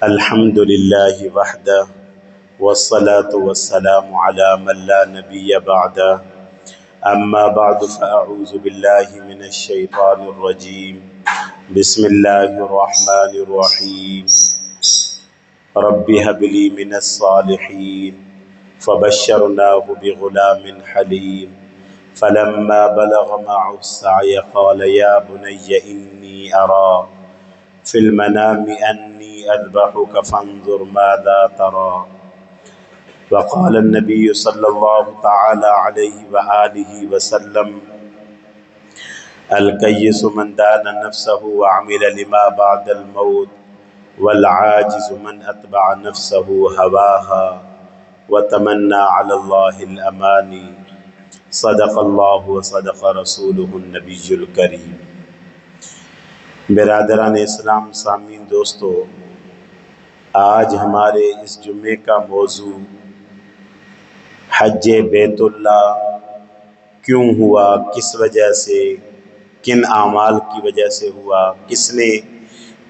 الحمد لله وحده والصلاة والسلام على من لا نبي بعده أما بعد فأعوذ بالله من الشيطان الرجيم بسم الله الرحمن الرحيم رب هب لي من الصالحين فبشرناه بغلام حليم فلما بلغ معه السعي قال يا بني إني أرى في المنام أني أذبحك فانظر ماذا ترى وقال النبي صلى الله تعالى عليه وآله وسلم الكيس من دان نفسه وعمل لما بعد الموت والعاجز من أتبع نفسه هواها وتمنى على الله الأماني صدق الله وصدق رسوله النبي الكريم۔ برادران اسلام، سامعین، دوستو، آج ہمارے اس جمعے کا موضوع حج بیت اللہ کیوں ہوا، کس وجہ سے، کن اعمال کی وجہ سے ہوا،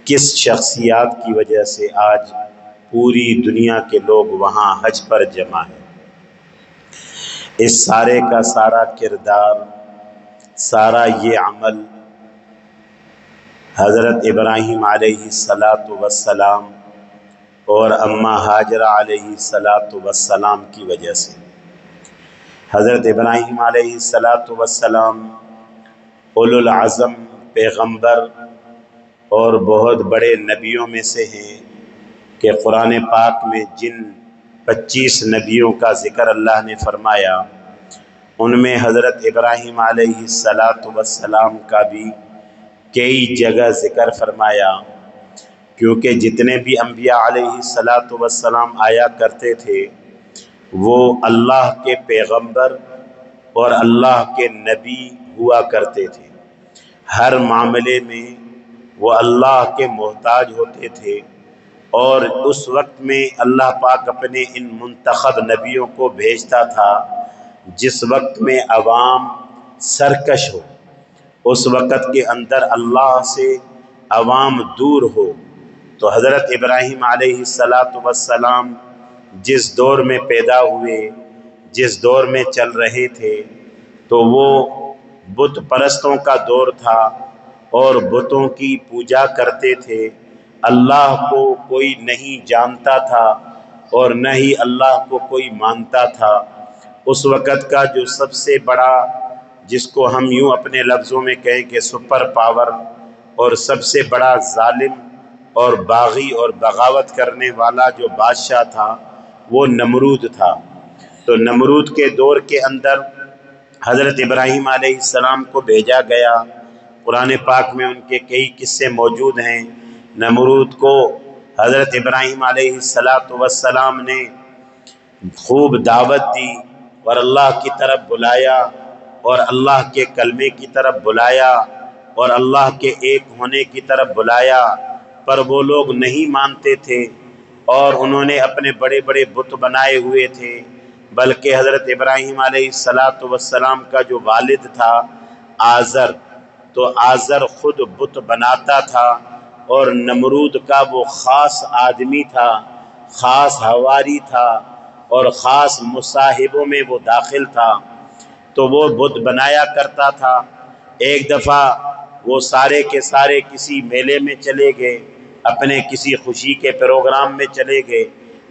کس شخصیات کی وجہ سے آج پوری دنیا کے لوگ وہاں حج پر جمع ہیں۔ اس سارے کا سارا کردار، سارا یہ عمل حضرت ابراہیم علیہ السلام اور اماں ہاجرہ علیہ السلام کی وجہ سے۔ حضرت ابراہیم علیہ السلام اولو العزم پیغمبر اور بہت بڑے نبیوں میں سے ہیں کہ قرآن پاک میں جن 25 نبیوں کا ذکر اللہ نے فرمایا، ان میں حضرت ابراہیم علیہ السلام کا بھی کئی جگہ ذکر فرمایا، کیونکہ جتنے بھی انبیاء علیہ السلام آیا کرتے تھے وہ اللہ کے پیغمبر اور اللہ کے نبی ہوا کرتے تھے۔ ہر معاملے میں وہ اللہ کے محتاج ہوتے تھے، اور اس وقت میں اللہ پاک اپنے ان منتخب نبیوں کو بھیجتا تھا جس وقت میں عوام سرکش ہو، اس وقت کے اندر اللہ سے عوام دور ہو۔ تو حضرت ابراہیم علیہ السلام جس دور میں پیدا ہوئے، جس دور میں چل رہے تھے، تو وہ بت پرستوں کا دور تھا اور بتوں کی پوجا کرتے تھے۔ اللہ کو کوئی نہیں جانتا تھا اور نہ ہی اللہ کو کوئی مانتا تھا۔ اس وقت کا جو سب سے بڑا، جس کو ہم یوں اپنے لفظوں میں کہیں کہ سپر پاور، اور سب سے بڑا ظالم اور باغی اور بغاوت کرنے والا جو بادشاہ تھا وہ نمرود تھا۔ تو نمرود کے دور کے اندر حضرت ابراہیم علیہ السلام کو بھیجا گیا۔ قرآن پاک میں ان کے کئی قصے موجود ہیں۔ نمرود کو حضرت ابراہیم علیہ السلام نے خوب دعوت دی اور اللہ کی طرف بلایا اور اللہ کے کلمے کی طرف بلایا اور اللہ کے ایک ہونے کی طرف بلایا، پر وہ لوگ نہیں مانتے تھے اور انہوں نے اپنے بڑے بڑے بت بنائے ہوئے تھے۔ بلکہ حضرت ابراہیم علیہ السلام کا جو والد تھا آزر، تو آزر خود بت بناتا تھا، اور نمرود کا وہ خاص آدمی تھا، خاص حواری تھا اور خاص مصاحبوں میں وہ داخل تھا، تو وہ بت بنایا کرتا تھا۔ ایک دفعہ وہ سارے کے سارے کسی میلے میں چلے گئے، اپنے کسی خوشی کے پروگرام میں چلے گئے،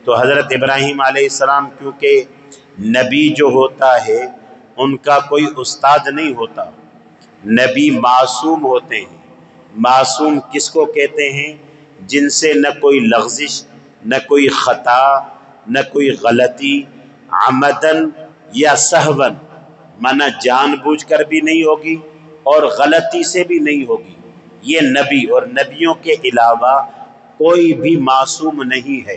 تو حضرت ابراہیم علیہ السلام، کیونکہ نبی جو ہوتا ہے ان کا کوئی استاد نہیں ہوتا، نبی معصوم ہوتے ہیں۔ معصوم کس کو کہتے ہیں؟ جن سے نہ کوئی لغزش، نہ کوئی خطا، نہ کوئی غلطی، عمدن یا سہون، مانا جان بوجھ کر بھی نہیں ہوگی اور غلطی سے بھی نہیں ہوگی۔ یہ نبی، اور نبیوں کے علاوہ کوئی بھی معصوم نہیں ہے،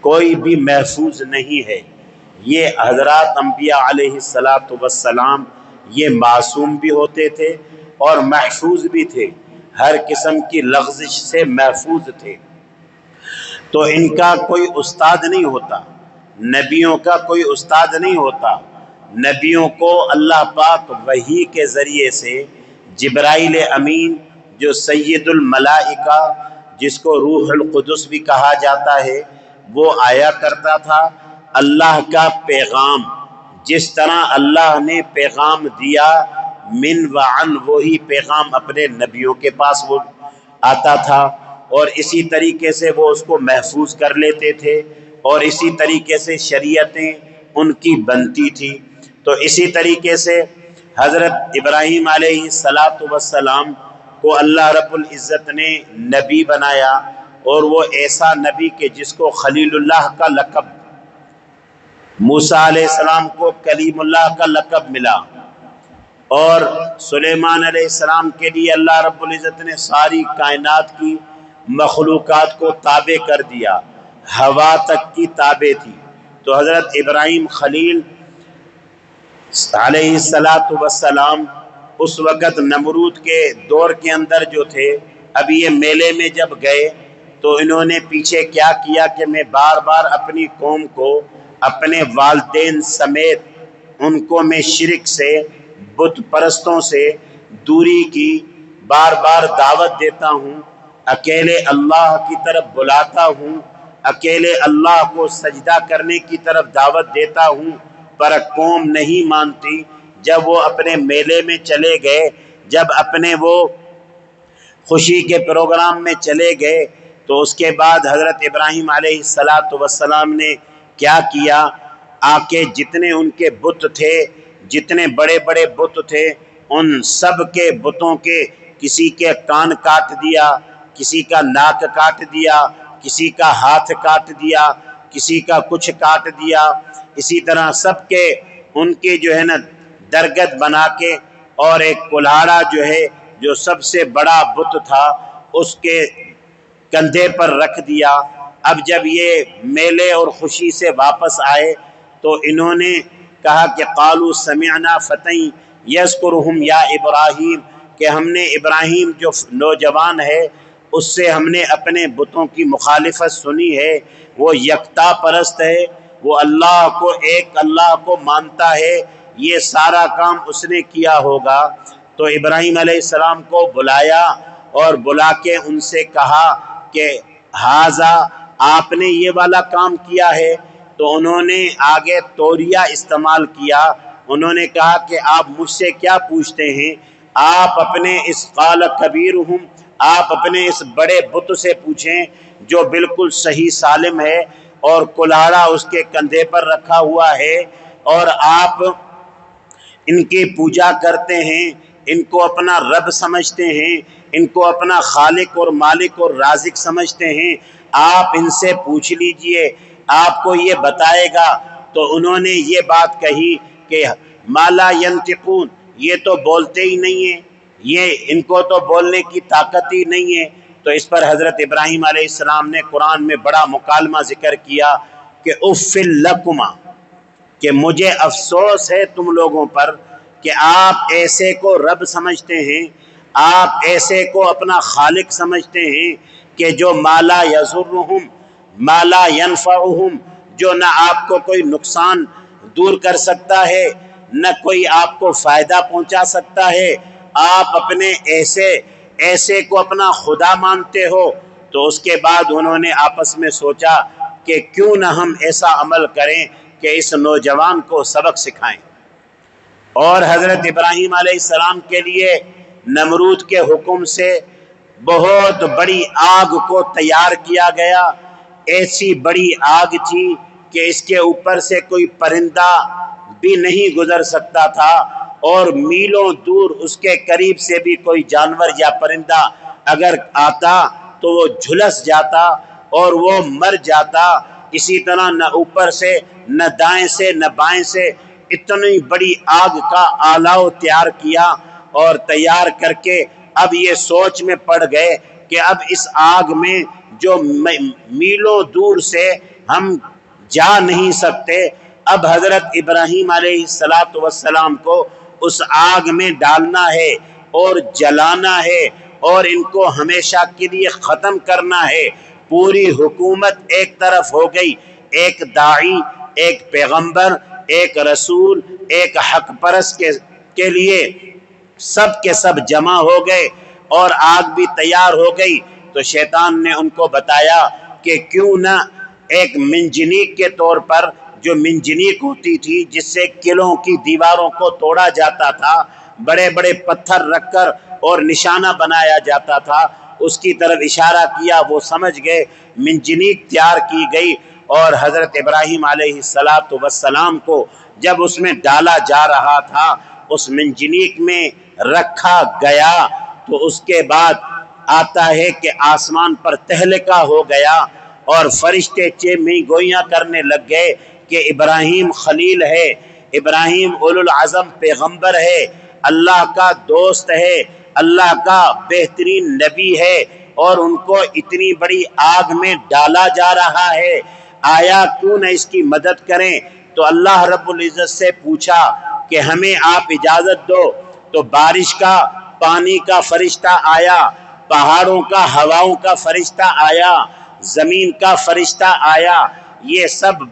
کوئی بھی محفوظ نہیں ہے۔ یہ حضرات انبیاء علیہ السلام یہ معصوم بھی ہوتے تھے اور محفوظ بھی تھے، ہر قسم کی لغزش سے محفوظ تھے۔ تو ان کا کوئی استاد نہیں ہوتا، نبیوں کا کوئی استاد نہیں ہوتا۔ نبیوں کو اللہ پاک وحی کے ذریعے سے جبرائیل امین جو سید الملائکہ، جس کو روح القدس بھی کہا جاتا ہے، وہ آیا کرتا تھا۔ اللہ کا پیغام، جس طرح اللہ نے پیغام دیا من وعن، وہی پیغام اپنے نبیوں کے پاس وہ آتا تھا، اور اسی طریقے سے وہ اس کو محفوظ کر لیتے تھے، اور اسی طریقے سے شریعتیں ان کی بنتی تھی۔ تو اسی طریقے سے حضرت ابراہیم علیہ السلام کو اللہ رب العزت نے نبی بنایا، اور وہ ایسا نبی کہ جس کو خلیل اللہ کا لقب، موسیٰ علیہ السلام کو کلیم اللہ کا لقب ملا، اور سلیمان علیہ السلام کے لیے اللہ رب العزت نے ساری کائنات کی مخلوقات کو تابع کر دیا، ہوا تک کی تابع تھی۔ تو حضرت ابراہیم خلیل علیہ السلام اس وقت نمرود کے دور کے اندر جو تھے، اب یہ میلے میں جب گئے تو انہوں نے پیچھے کیا کیا کہ میں بار بار اپنی قوم کو اپنے والدین سمیت ان کو میں شرک سے، بت پرستوں سے دوری کی بار بار دعوت دیتا ہوں، اکیلے اللہ کی طرف بلاتا ہوں، اکیلے اللہ کو سجدہ کرنے کی طرف دعوت دیتا ہوں، پر قوم نہیں مانتی۔ جب وہ اپنے میلے میں چلے گئے، جب اپنے وہ خوشی کے پروگرام میں چلے گئے، تو اس کے بعد حضرت ابراہیم علیہ السلام نے کیا کیا، آ کے جتنے ان کے بت تھے، جتنے بڑے بڑے بت تھے، ان سب کے بتوں کے کسی کے کان کاٹ دیا، کسی کا ناک کاٹ دیا، کسی کا ہاتھ کاٹ دیا، کسی کا کچھ کاٹ دیا، اسی طرح سب کے ان کے جو ہے نا درگت بنا کے، اور ایک کلہاڑا جو ہے جو سب سے بڑا بت تھا اس کے کندھے پر رکھ دیا۔ اب جب یہ میلے اور خوشی سے واپس آئے تو انہوں نے کہا کہ قالوا سمعنا فتى یذکرہم یا ابراہیم، کہ ہم نے ابراہیم جو نوجوان ہے اس سے ہم نے اپنے بتوں کی مخالفت سنی ہے، وہ یکتا پرست ہے، وہ اللہ کو، ایک اللہ کو مانتا ہے، یہ سارا کام اس نے کیا ہوگا۔ تو ابراہیم علیہ السلام کو بلایا اور بلا کے ان سے کہا کہ ہاذا، آپ نے یہ والا کام کیا ہے۔ تو انہوں نے آگے توریہ استعمال کیا، انہوں نے کہا کہ آپ مجھ سے کیا پوچھتے ہیں، آپ اپنے اس قال کبیرہم، آپ اپنے اس بڑے بت سے پوچھیں جو بالکل صحیح سالم ہے اور کلہاڑا اس کے کندھے پر رکھا ہوا ہے، اور آپ ان کی پوجا کرتے ہیں، ان کو اپنا رب سمجھتے ہیں، ان کو اپنا خالق اور مالک اور رازق سمجھتے ہیں، آپ ان سے پوچھ لیجئے، آپ کو یہ بتائے گا۔ تو انہوں نے یہ بات کہی کہ ما لا ینطقون، یہ تو بولتے ہی نہیں ہیں، یہ ان کو تو بولنے کی طاقت ہی نہیں ہے۔ تو اس پر حضرت ابراہیم علیہ السلام نے قرآن میں بڑا مکالمہ ذکر کیا کہ اف لکما، کہ مجھے افسوس ہے تم لوگوں پر کہ آپ ایسے کو رب سمجھتے ہیں، آپ ایسے کو اپنا خالق سمجھتے ہیں کہ جو ما لا یضرہم ما لا ینفعہم، جو نہ آپ کو کوئی نقصان دور کر سکتا ہے، نہ کوئی آپ کو فائدہ پہنچا سکتا ہے، آپ اپنے ایسے کو اپنا خدا مانتے ہو۔ تو اس کے بعد انہوں نے آپس میں سوچا کہ کیوں نہ ہم ایسا عمل کریں کہ اس نوجوان کو سبق سکھائیں، اور حضرت ابراہیم علیہ السلام کے لیے نمرود کے حکم سے بہت بڑی آگ کو تیار کیا گیا، ایسی بڑی آگ تھی کہ اس کے اوپر سے کوئی پرندہ بھی نہیں گزر سکتا تھا، اور میلوں دور اس کے قریب سے بھی کوئی جانور یا پرندہ اگر آتا تو وہ جھلس جاتا اور وہ مر جاتا۔ اسی طرح نہ اوپر سے نہ دائیں سے نہ بائیں سے اتنی بڑی آگ کا آلہ تیار کیا، اور تیار کر کے اب یہ سوچ میں پڑ گئے کہ اب اس آگ میں جو میلوں دور سے ہم جا نہیں سکتے، اب حضرت ابراہیم علیہ السلام کو اس آگ میں ڈالنا ہے اور جلانا ہے، اور ان کو ہمیشہ کے لیے ختم کرنا ہے۔ پوری حکومت ایک طرف ہو گئی، ایک داعی، ایک پیغمبر، ایک رسول، ایک حق پرست کے لیے سب کے سب جمع ہو گئے، اور آگ بھی تیار ہو گئی۔ تو شیطان نے ان کو بتایا کہ کیوں نہ ایک منجنیق کے طور پر، جو منجنیق ہوتی تھی جس سے قلعوں کی دیواروں کو توڑا جاتا تھا، بڑے بڑے پتھر رکھ کر اور نشانہ بنایا جاتا تھا، اس کی طرف اشارہ کیا، وہ سمجھ گئے، منجنیق تیار کی گئی اور حضرت ابراہیم علیہ السلام کو جب اس میں ڈالا جا رہا تھا، اس منجنیق میں رکھا گیا، تو اس کے بعد آتا ہے کہ آسمان پر تہلکہ ہو گیا اور فرشتے چیمیں گوئیاں کرنے لگ گئے کہ ابراہیم خلیل ہے، ابراہیم اولو العزم پیغمبر ہے، اللہ کا دوست ہے، اللہ کا بہترین نبی ہے، اور ان کو اتنی بڑی آگ میں ڈالا جا رہا ہے، آیا کیوں نہ اس کی مدد کریں؟ تو اللہ رب العزت سے پوچھا کہ ہمیں آپ اجازت دو، تو بارش کا، پانی کا فرشتہ آیا، پہاڑوں کا، ہواؤں کا فرشتہ آیا، زمین کا فرشتہ آیا، یہ سب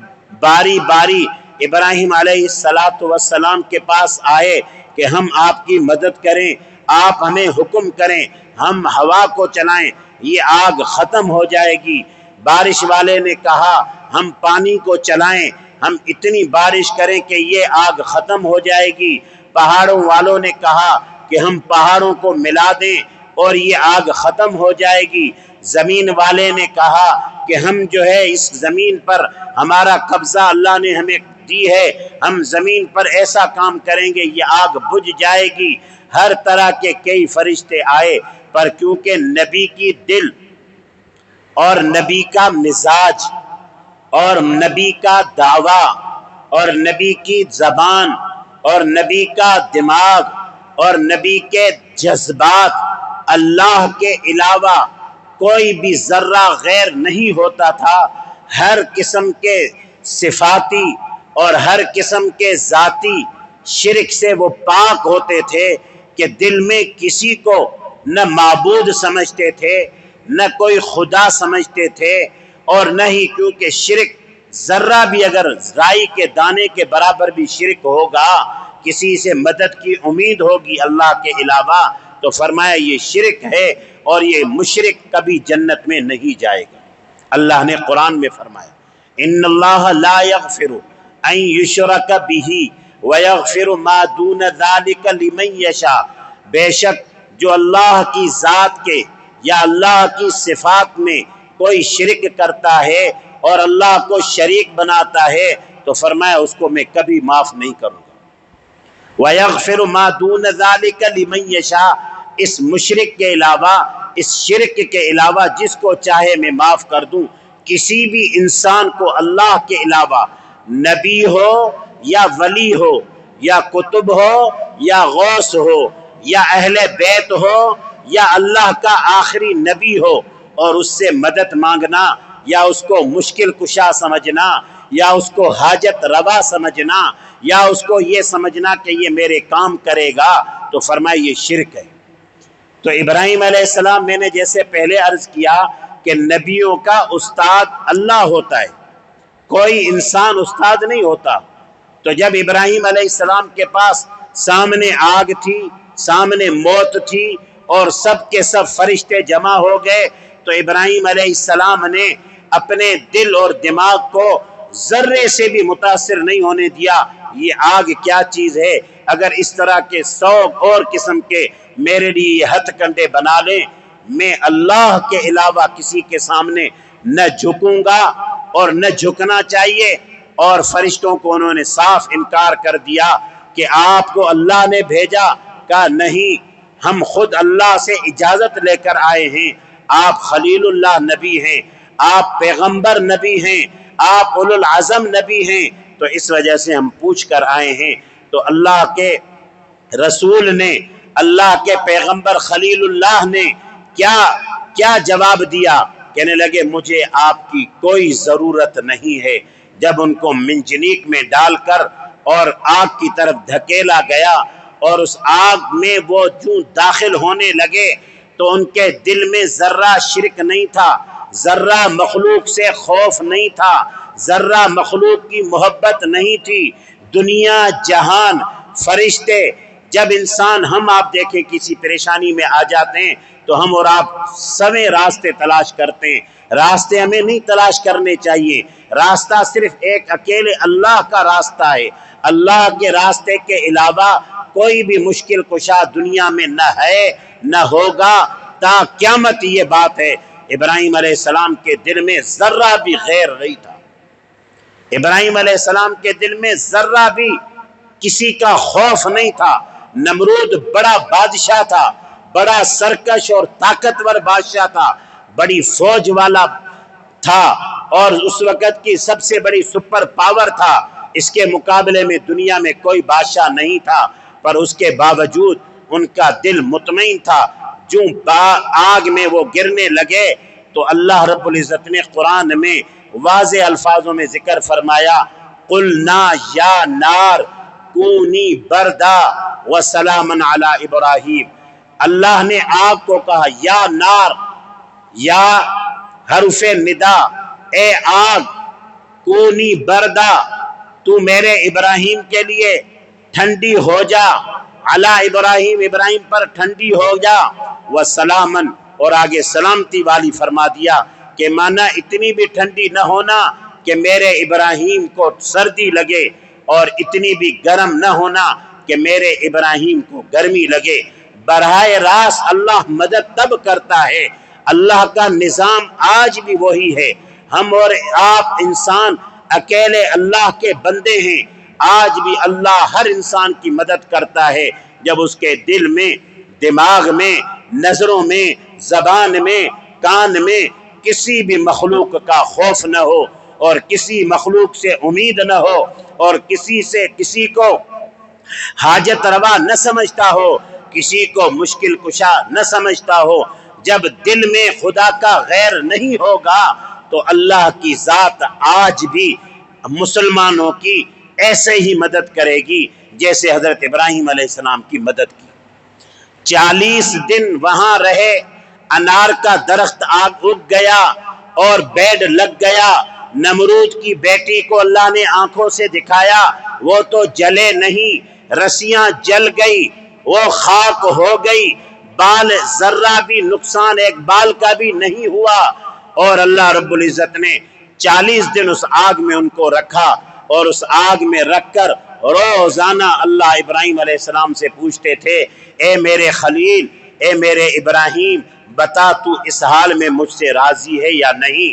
باری باری ابراہیم علیہ السلام کے پاس آئے کہ ہم آپ کی مدد کریں، آپ ہمیں حکم کریں، ہم ہوا کو چلائیں، یہ آگ ختم ہو جائے گی۔ بارش والے نے کہا ہم پانی کو چلائیں، ہم اتنی بارش کریں کہ یہ آگ ختم ہو جائے گی۔ پہاڑوں والوں نے کہا کہ ہم پہاڑوں کو ملا دیں اور یہ آگ ختم ہو جائے گی۔ زمین والے نے کہا کہ ہم جو ہے اس زمین پر، ہمارا قبضہ اللہ نے ہمیں دی ہے، ہم زمین پر ایسا کام کریں گے یہ آگ بجھ جائے گی۔ ہر طرح کے کئی فرشتے آئے، پر کیونکہ نبی کی دل اور نبی کا مزاج اور نبی کا دعویٰ اور نبی کی زبان اور نبی کا دماغ اور نبی کے جذبات اللہ کے علاوہ کوئی بھی ذرہ غیر نہیں ہوتا تھا، ہر قسم کے صفاتی اور ہر قسم کے ذاتی شرک سے وہ پاک ہوتے تھے کہ دل میں کسی کو نہ معبود سمجھتے تھے، نہ کوئی خدا سمجھتے تھے، اور نہ ہی کیونکہ شرک ذرہ بھی اگر رائی کے دانے کے برابر بھی شرک ہوگا، کسی سے مدد کی امید ہوگی اللہ کے علاوہ، تو فرمایا یہ شرک ہے اور یہ مشرک کبھی جنت میں نہیں جائے گا۔ اللہ نے قرآن میں فرمایا ان اللہ لا یغفر ان یشرک بہ ویغفر ما دون ذلک لمن یشاء، بے شک جو اللہ کی ذات کے یا اللہ کی صفات میں کوئی شرک کرتا ہے اور اللہ کو شریک بناتا ہے تو فرمایا اس کو میں کبھی معاف نہیں کروں گا۔ وَيَغْفِرُ مَا دُونَ ذَلِكَ لِمَن يَشَاءُ، اس مشرک کے علاوہ، اس شرک کے علاوہ جس کو چاہے میں معاف کر دوں۔ کسی بھی انسان کو اللہ کے علاوہ، نبی ہو یا ولی ہو یا کتب ہو یا غوث ہو یا اہل بیت ہو یا اللہ کا آخری نبی ہو، اور اس سے مدد مانگنا یا اس کو مشکل کشا سمجھنا یا اس کو حاجت روا سمجھنا یا اس کو یہ سمجھنا کہ یہ میرے کام کرے گا، تو فرمائے یہ شرک ہے۔ تو ابراہیم علیہ السلام، میں نے جیسے پہلے عرض کیا کہ نبیوں کا استاد اللہ ہوتا ہے، کوئی انسان استاد نہیں ہوتا۔ تو جب ابراہیم علیہ السلام کے پاس سامنے آگ تھی، سامنے موت تھی اور سب کے سب فرشتے جمع ہو گئے، تو ابراہیم علیہ السلام نے اپنے دل اور دماغ کو ذرے سے بھی متاثر نہیں ہونے دیا۔ یہ آگ کیا چیز ہے، اگر اس طرح کے 100 اور قسم کے میرے لیے ہتھ کنڈے بنا لیں، میں اللہ کے علاوہ کسی کے سامنے نہ جھکوں گا اور نہ جھکنا چاہیے۔ اور فرشتوں کو انہوں نے صاف انکار کر دیا کہ آپ کو اللہ نے بھیجا، کہا نہیں، ہم خود اللہ سے اجازت لے کر آئے ہیں، آپ خلیل اللہ نبی ہیں، آپ پیغمبر نبی ہیں، آپ اولو العزم نبی ہیں، تو اس وجہ سے ہم پوچھ کر آئے ہیں۔ تو اللہ کے رسول نے، اللہ کے پیغمبر خلیل اللہ نے کیا جواب دیا؟ کہنے لگے مجھے آپ کی کوئی ضرورت نہیں ہے۔ جب ان کو منجنیق میں ڈال کر اور آگ کی طرف دھکیلا گیا اور اس آگ میں وہ جو داخل ہونے لگے تو ان کے دل میں ذرہ شرک نہیں تھا، ذرہ مخلوق سے خوف نہیں تھا، ذرہ مخلوق کی محبت نہیں تھی۔ دنیا جہان فرشتے جب انسان ہم آپ دیکھیں کسی پریشانی میں آ جاتے ہیں تو ہم اور آپ سویں راستے تلاش کرتے ہیں. راستے ہمیں نہیں تلاش کرنے چاہیے. راستہ صرف ایک اکیلے اللہ کا راستہ ہے. اللہ کے راستے کے علاوہ کوئی بھی مشکل کشا دنیا میں نہ ہے نہ ہوگا تا قیامت. یہ بات ہے. ابراہیم علیہ السلام کے دل میں ذرہ بھی غیر نہیں تھا. ابراہیم علیہ السلام کے دل میں ذرہ بھی کسی کا خوف نہیں تھا. نمرود بڑا بادشاہ تھا, بڑا سرکش اور طاقتور بادشاہ تھا, بڑی فوج والا تھا اور اس وقت کی سب سے بڑی سپر پاور تھا. اس کے مقابلے میں دنیا میں کوئی بادشاہ نہیں تھا, پر اس کے باوجود ان کا دل مطمئن تھا. جو آگ میں وہ گرنے لگے تو اللہ رب العزت نے قرآن میں واضح الفاظوں میں ذکر فرمایا, قلنا یا نار کونی بردا وسلاما علی ابراہیم. اللہ نے آگ کو کہا یا نار, یا حرف ندا, اے آگ کونی بردا, تو میرے ابراہیم کے لیے ٹھنڈی ہو جا, علی ابراہیم, ابراہیم پر ٹھنڈی ہو جا, وسلامن, اور آگے سلامتی والی فرما دیا کہ مانا اتنی بھی ٹھنڈی نہ ہونا کہ میرے ابراہیم کو سردی لگے اور اتنی بھی گرم نہ ہونا کہ میرے ابراہیم کو گرمی لگے. براہ راست اللہ مدد تب کرتا ہے. اللہ کا نظام آج بھی وہی ہے. ہم اور آپ انسان اکیلے اللہ کے بندے ہیں. آج بھی اللہ ہر انسان کی مدد کرتا ہے جب اس کے دل میں, دماغ میں, نظروں میں, زبان میں, کان میں کسی بھی مخلوق کا خوف نہ ہو اور کسی مخلوق سے امید نہ ہو اور کسی کو حاجت روا نہ سمجھتا ہو, کسی کو مشکل کشا نہ سمجھتا ہو. جب دل میں خدا کا غیر نہیں ہوگا تو اللہ کی ذات آج بھی مسلمانوں کی ایسے ہی مدد کرے گی جیسے حضرت ابراہیم علیہ السلام کی مدد کی. 40 دن وہاں رہے, انار کا درخت آگ اگ گیا اور بیڈ لگ گیا. نمرود کی بیٹی کو اللہ نے آنکھوں سے دکھایا, وہ تو جلے نہیں, رسیاں جل گئی, وہ خاک ہو گئی, بال ذرہ بھی نقصان ایک بال کا بھی نہیں ہوا. اور اللہ رب العزت نے 40 دن اس آگ میں ان کو رکھا اور اس آگ میں رکھ کر روزانہ اللہ ابراہیم علیہ السلام سے پوچھتے تھے, اے میرے خلیل, اے میرے ابراہیم, بتا تو اس حال میں مجھ سے راضی ہے یا نہیں.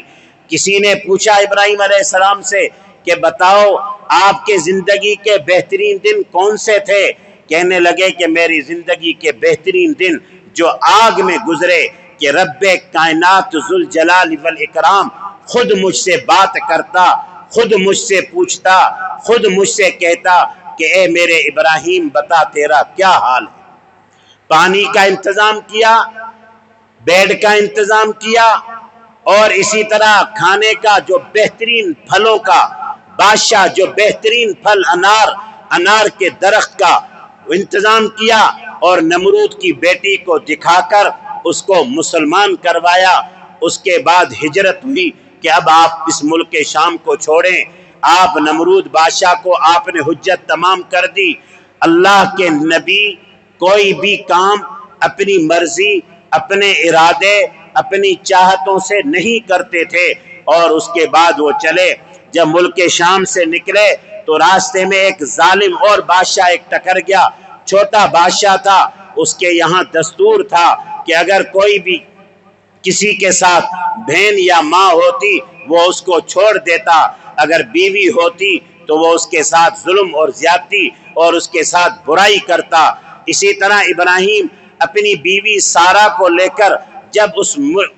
کسی نے پوچھا ابراہیم علیہ السلام سے کہ بتاؤ آپ کے زندگی کے بہترین دن کون سے تھے. کہنے لگے کہ میری زندگی کے بہترین دن جو آگ میں گزرے کہ رب کائنات ذوالجلال والاکرام خود مجھ سے بات کرتا, خود مجھ سے پوچھتا, خود مجھ سے کہتا کہ اے میرے ابراہیم بتا تیرا کیا حال ہے. پانی کا انتظام کیا, بیڈ کا انتظام کیا, اور اسی طرح کھانے کا جو بہترین پھلوں کا بادشاہ, جو بہترین پھل انار کے درخت کا انتظام کیا, اور نمرود کی بیٹی کو دکھا کر اس کو مسلمان کروایا. اس کے بعد ہجرت ہوئی کہ اب آپ اس ملک شام کو چھوڑیں. آپ نمرود بادشاہ کو آپ نے حجت تمام کر دی. اللہ کے نبی کوئی بھی کام اپنی مرضی, اپنے ارادے, اپنی چاہتوں سے نہیں کرتے تھے. اور اس کے بعد وہ چلے. جب ملک شام سے نکلے تو راستے میں ایک ظالم اور بادشاہ ایک ٹکر گیا. چھوٹا بادشاہ تھا, اس کے یہاں دستور تھا کہ اگر کوئی بھی کسی کے ساتھ بہن یا ماں ہوتی وہ اس کو چھوڑ دیتا, اگر بیوی ہوتی تو وہ اس کے ساتھ ظلم اور زیادتی اور اس کے ساتھ برائی کرتا. اسی طرح ابراہیم اپنی بیوی سارا کو لے کر جب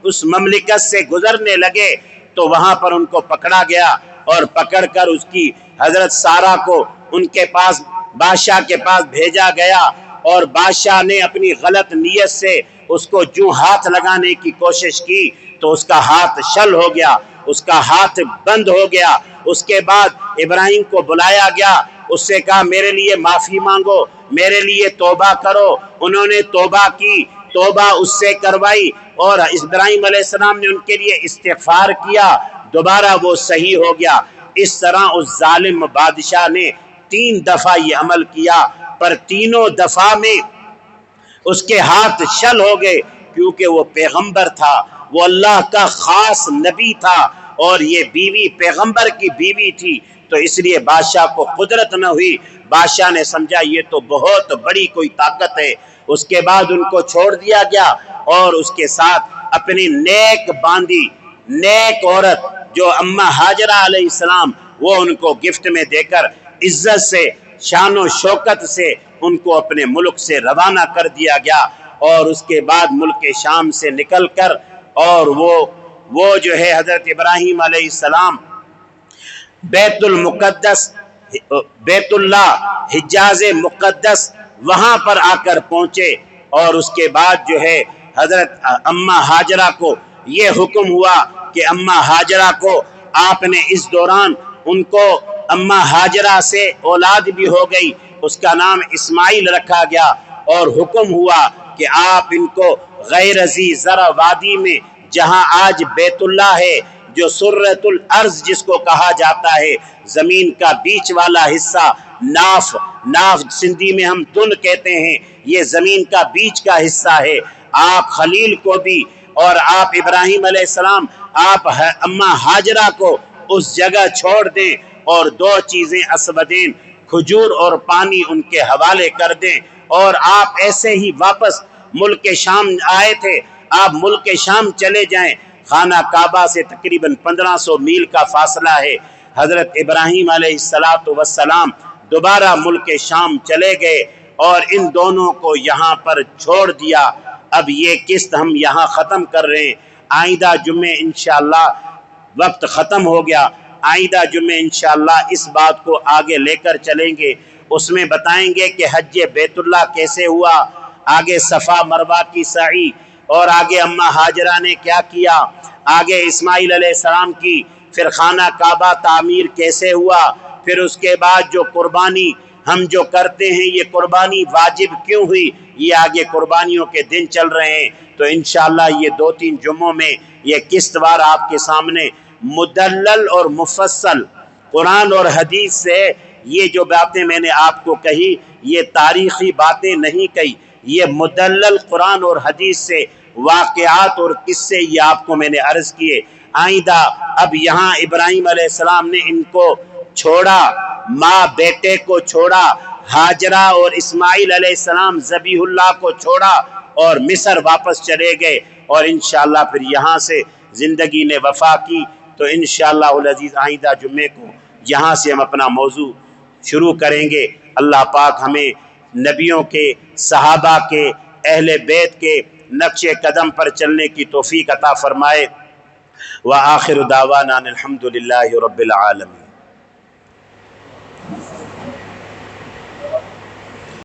اس مملکت سے گزرنے لگے تو وہاں پر ان کو پکڑا گیا اور پکڑ کر اس کی حضرت سارا کو ان کے پاس, بادشاہ کے پاس بھیجا گیا. اور بادشاہ نے اپنی غلط نیت سے اس کو جو ہاتھ لگانے کی کوشش کی تو اس کا ہاتھ شل ہو گیا, اس کا ہاتھ بند ہو گیا. اس کے بعد ابراہیم کو بلایا گیا, اس سے کہا میرے لیے معافی مانگو, میرے لیے توبہ کرو. انہوں نے توبہ کی, توبہ اس سے کروائی اور ابراہیم علیہ السلام نے ان کے لیے استغفار کیا, دوبارہ وہ صحیح ہو گیا. اس طرح اس ظالم بادشاہ نے 3 دفعہ یہ عمل کیا، پر تینوں دفعہ میں اس کے ہاتھ شل ہو گئے، کیونکہ وہ پیغمبر تھا، وہ اللہ کا خاص نبی تھا، اور یہ بیوی پیغمبر کی بیوی تھی، تو اس لیے بادشاہ کو قدرت نہ ہوئی۔ بادشاہ نے سمجھا یہ تو بہت بڑی کوئی طاقت ہے۔ اس کے بعد ان کو چھوڑ دیا گیا، اور اس کے ساتھ اپنی نیک باندی، نیک عورت جو اماں ہاجرہ علیہ السلام، وہ ان کو گفٹ میں دے کر عزت سے، شان و شوکت سے ان کو اپنے ملک سے روانہ کر دیا گیا۔ اور اس کے بعد ملک شام سے نکل کر، اور وہ جو ہے حضرت ابراہیم علیہ السلام بیت المقدس، بیت اللہ، حجاز مقدس، وہاں پر آ کر پہنچے، اور اس کے بعد جو ہے حضرت اماں ہاجرہ کو یہ حکم ہوا کہ اماں ہاجرہ کو آپ نے اس دوران، ان کو اماں ہاجرہ سے اولاد بھی ہو گئی، اس کا نام اسماعیل رکھا گیا، اور حکم ہوا کہ آپ ان کو غیر ذی زرع وادی میں، جہاں آج بیت اللہ ہے، جو سرۃ الارض جس کو کہا جاتا ہے، زمین کا بیچ والا حصہ، ناف سندھی میں ہم دن کہتے ہیں، یہ زمین کا بیچ کا حصہ ہے، آپ خلیل کو بھی اور آپ ابراہیم علیہ السلام، آپ اماں ہاجرہ کو اس جگہ چھوڑ دیں، اور 2 چیزیں اسودین، کھجور اور پانی، ان کے حوالے کر دیں، اور آپ ایسے ہی واپس ملک شام آئے تھے، آپ ملک شام چلے جائیں۔ خانہ کعبہ سے تقریباً 1500 میل کا فاصلہ ہے۔ حضرت ابراہیم علیہ السلام دوبارہ ملک شام چلے گئے، اور ان دونوں کو یہاں پر چھوڑ دیا۔ اب یہ قسط ہم یہاں ختم کر رہے ہیں، آئندہ جمعے انشاءاللہ، وقت ختم ہو گیا، آئندہ جمعے انشاءاللہ اس بات کو آگے لے کر چلیں گے، اس میں بتائیں گے کہ حج بیت اللہ کیسے ہوا، آگے صفا مروہ کی سعی، اور آگے اماں ہاجرہ نے کیا کیا، آگے اسماعیل علیہ السلام کی، پھر خانہ کعبہ تعمیر کیسے ہوا، پھر اس کے بعد جو قربانی ہم جو کرتے ہیں، یہ قربانی واجب کیوں ہوئی، یہ آگے قربانیوں کے دن چل رہے ہیں، تو انشاءاللہ یہ 2-3 جمعوں میں یہ قسط وار آپ کے سامنے مدلل اور مفصل قرآن اور حدیث سے، یہ جو باتیں میں نے آپ کو کہی، یہ تاریخی باتیں نہیں کہی، یہ مدلل قرآن اور حدیث سے واقعات اور قصے یہ آپ کو میں نے عرض کیے۔ آئندہ اب یہاں ابراہیم علیہ السلام نے ان کو چھوڑا، ماں بیٹے کو چھوڑا، ہاجرہ اور اسماعیل علیہ السلام ذبیح اللہ کو چھوڑا، اور مصر واپس چلے گئے، اور انشاءاللہ پھر یہاں سے زندگی نے وفا کی۔ تو انشاءاللہ العزیز آئندہ جمعے کو یہاں سے ہم اپنا موضوع شروع کریں گے۔ اللہ پاک ہمیں نبیوں کے، صحابہ کے، اہل بیت کے نقش قدم پر چلنے کی توفیق عطا فرمائے۔ وآخر دعوانا الحمد للہ رب العالمین۔